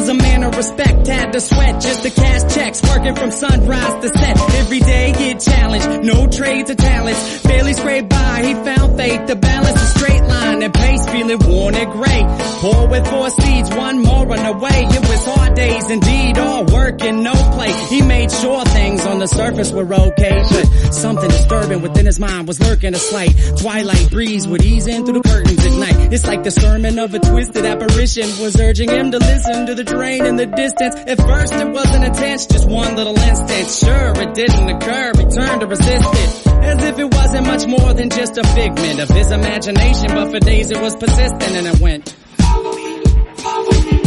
was a man of respect, had to sweat just to cash checks, working from sunrise to set. Every day get challenged, no trades or talents. Barely scraped by, he found faith to balance a straight line and pace, feeling worn and gray. Poor with 4 seeds, one more on the way. It was hard days indeed, all work and no play. He made sure things on the surface were okay, but something disturbing within his mind was lurking. A slight twilight breeze would ease in through the curtains at night. It's like the sermon of a twisted apparition was urging him to listen to the train in the distance. At first it wasn't intense, just one little instant. Sure, it didn't occur, he turned to resist it, as if it wasn't much more than just a figment of his imagination. But for days it was persistent, and it went, follow me, follow me,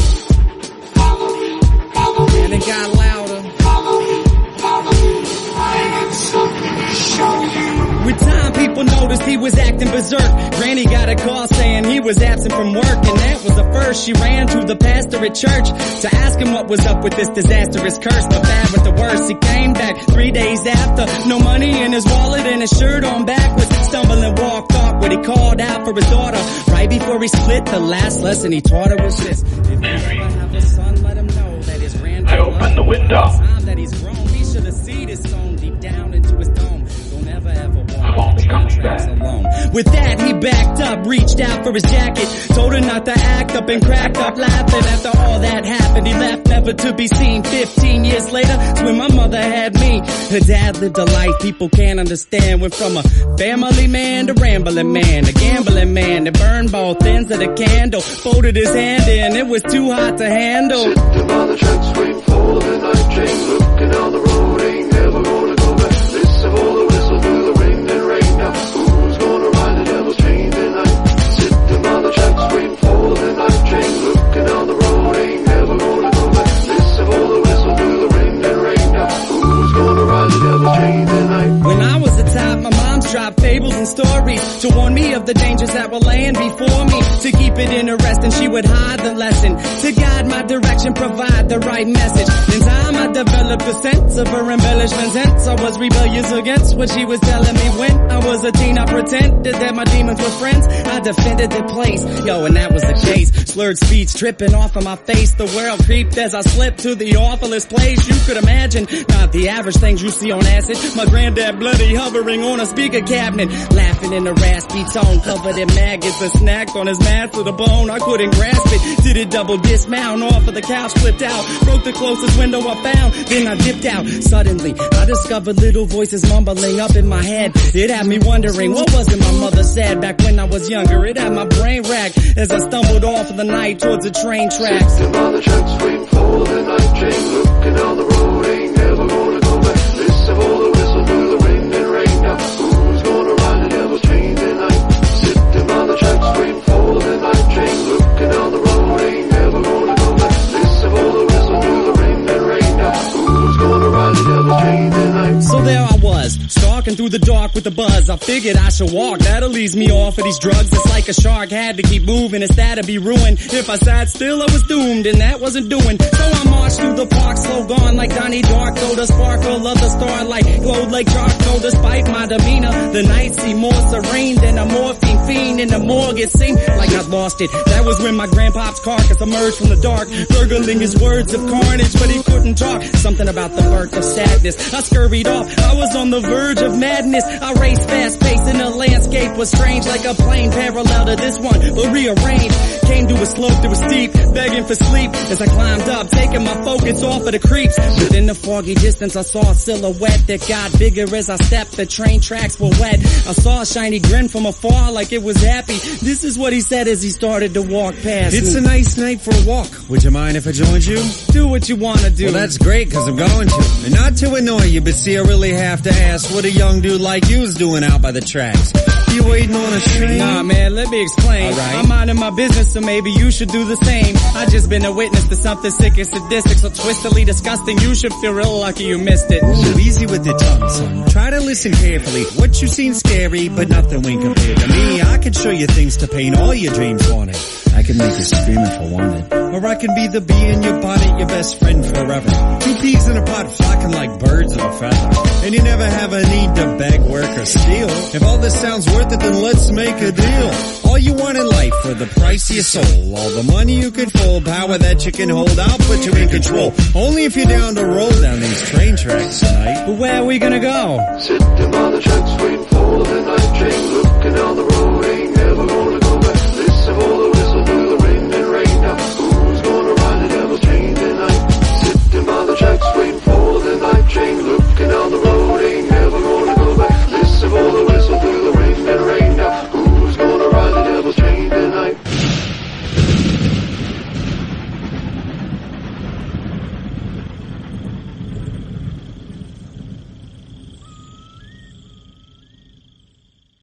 follow me, follow me. And it got louder, follow me, follow me, I have something to show you. With time, people noticed he was acting berserk. Granny got a call saying he was absent from work, and that was the first. She ran to the pastor at church to ask him what was up with this disastrous curse. But bad with the worst, he came back 3 days after. No money in his wallet and his shirt on backwards. Stumbling walked off when he called out for his daughter. Right before he split, the last lesson he taught her was this: if you ever have a son, let him know that his I opened the window. That he's grown, he should have seen his soul deep down into his dome. Don't ever walk. I won't be coming back. Alone. With that, he backed up, reached out for his jacket, told her not to act up and cracked up laughing. After all that happened, he left never to be seen. 15 years later, it's when my mother had me. Her dad lived a life people can't understand. Went from a family man to rambling man, a gambling man that burned both ends of the candle. Folded his hand in, it was too hot to handle. Sitting by the tracks, waiting for the night train, looking down the road, ain't never gonna go back. Listen for the whistle through the wind and rain. Now who's gonna ride the devil's chain tonight? Sitting by the tracks, waiting for the night train, looking down the road, ain't never gonna go back. Listen for the whistle through the wind and rain. Now who's gonna ride the devil's chain tonight? When I was a top, my mom's dropped fables and stories to warn me of the dangers that were laying before me. To keep it interesting, she would hide the lesson, to guide my direction, provide the right message. In time, I developed a sense of her embellishments. Hence, I was rebellious against what she was telling me. When I was a teen, I pretended that my demons were friends. I defended the place, yo, and that was the case. Slurred speech dripping off of my face. The world creeped as I slipped to the awfulest place you could imagine. Not the average things you see on acid. My granddad bloody hovering on a speaker cabinet, laughing in a raspy tone, covered in maggots. A snack on his mask to the bone, I couldn't grasp it. Did it double dismount off of the couch, flipped out, broke the closest window I found, then I dipped out. Suddenly, I discovered little voices mumbling up in my head. It had me wondering, what was it my mother said back when I was younger? It had my brain racked as I stumbled off of the night towards the train tracks. Sitting by the tracks, waiting for the night train, looking down the road, ain't never gonna go back. Listen for the whistle through the wind and rain. Now who's gonna ride the devil's chain tonight? Sitting by the tracks, waiting for the night train, looking down the road, ain't never gonna go back. Listen for the whistle through the wind and rain. Now who's gonna ride the devil's chain tonight? So there I was, stalking through the dark with the buzz. I figured I should walk, that'll ease me off of these drugs. It's like a shark, had to keep moving, it's that'd be ruined. If I sat still, I was doomed, and that wasn't doing. So I marched through the park, slow gone like Donnie Darko. The sparkle of the starlight glowed like charcoal. Despite my demeanor, the night seemed more serene than a morphine fiend in the morgue. It seemed like I'd lost it. That was when my grandpop's carcass emerged from the dark, gurgling his words of carnage, but he couldn't talk. Something about the birth of sadness. I scurried off, I was on the verge of madness. I raced fast paced and the landscape was strange, like a plane parallel to this one, but rearranged. Came to a slope that was steep, begging for sleep as I climbed up, taking my focus off of the creeps. Within the foggy distance, I saw a silhouette that got bigger as I stepped. The train tracks were wet. I saw a shiny grin from afar like it was happy. This is what he said as he started to walk past It's me. a nice night for a walk. Would you mind if I joined you? Do what you want to do. Well, that's great, because I'm going to. And not to annoy you, but see, I really have to ask what a young dude like you's doing out by the tracks. You waiting on a train? Nah, man, let me explain. Alright. I'm minding my business, so maybe you should do the same. I just been a witness to something sick and sadistic, so twistedly disgusting. You should feel real lucky you missed it. Ooh, easy with the tongue, son. Try to listen carefully. What you seen scary, but nothing when compared to me. I can show you things to paint all your dreams haunted. I can make you scream if I wanted. Or I can be the bee in your bonnet, your best friend forever. Two peas in a pod flocking like birds of a feather. And you never have a need to beg, work, or steal. If all this sounds worth it, then let's make a deal. All you want in life for the price of your soul. All the money you could fold, power that you can hold, I'll put you in control. Only if you're down to roll down these train tracks tonight. But where are we gonna go? Sitting on the tracks waiting for the night train, looking down the road.